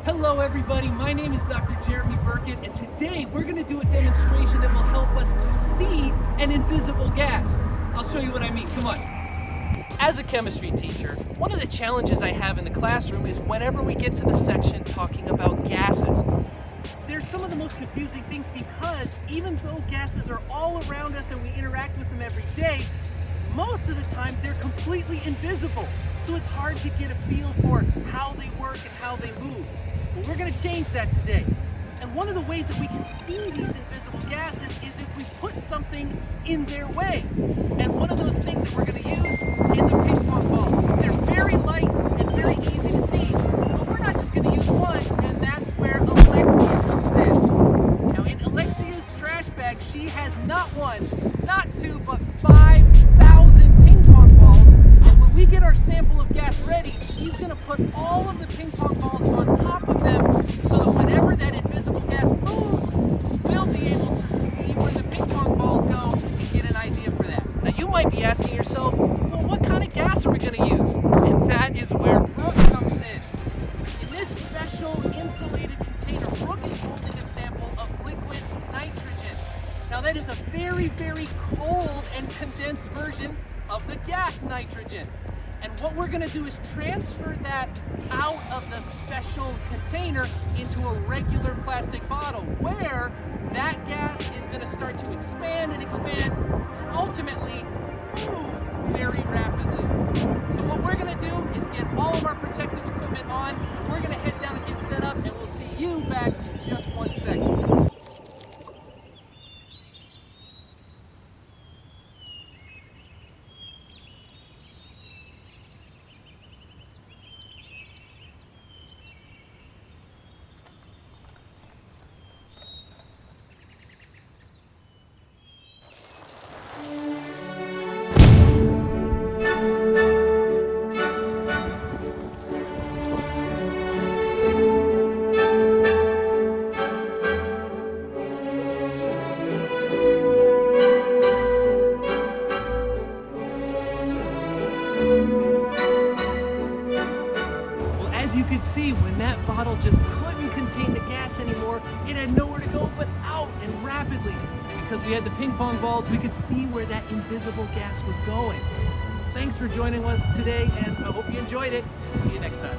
Hello everybody, my name is Dr. Jeremy Burkett, and today we're going to do a demonstration that will help us to see an invisible gas. I'll show you what I mean, come on. As a chemistry teacher, one of the challenges I have in the classroom is whenever we get to the section talking about gases. They're some of the most confusing things because even though gases are all around us and we interact with them every day, most of the time they're completely invisible. So it's hard to get a feel for how they work and how they move. But we're going to change that today. And one of the ways that we can see these invisible gases is if we put something in their way. And one of those things that we're going to use is a ping pong ball. They're very light and very easy to see. But we're not just going to use one, and that's where Alexia comes in. Now in Alexia's trash bag, she has not one, not two, but 5,000 ping pong balls. And when we get our sample of gas ready, she's going to put all of the ping pong balls on top of them so that whenever that invisible gas moves, we'll be able to see where the ping pong balls go and get an idea for that. Now you might be asking yourself, well, what kind of gas are we going to use? And that is where Brooke comes in. In this special insulated container, Brooke is holding a sample of liquid nitrogen. Now that is a very, very cold and condensed version of the gas nitrogen. And what we're going to do is transfer that out of the special container into a regular plastic bottle where that gas is going to start to expand and expand and ultimately move very rapidly. So what we're going to do is get all of our protective equipment on. We're going to head down and get set up, and we'll see you back in just 1 second. As you could see, when that bottle just couldn't contain the gas anymore, it had nowhere to go but out and rapidly. And because we had the ping pong balls, we could see where that invisible gas was going. Thanks for joining us today, and I hope you enjoyed it. See you next time.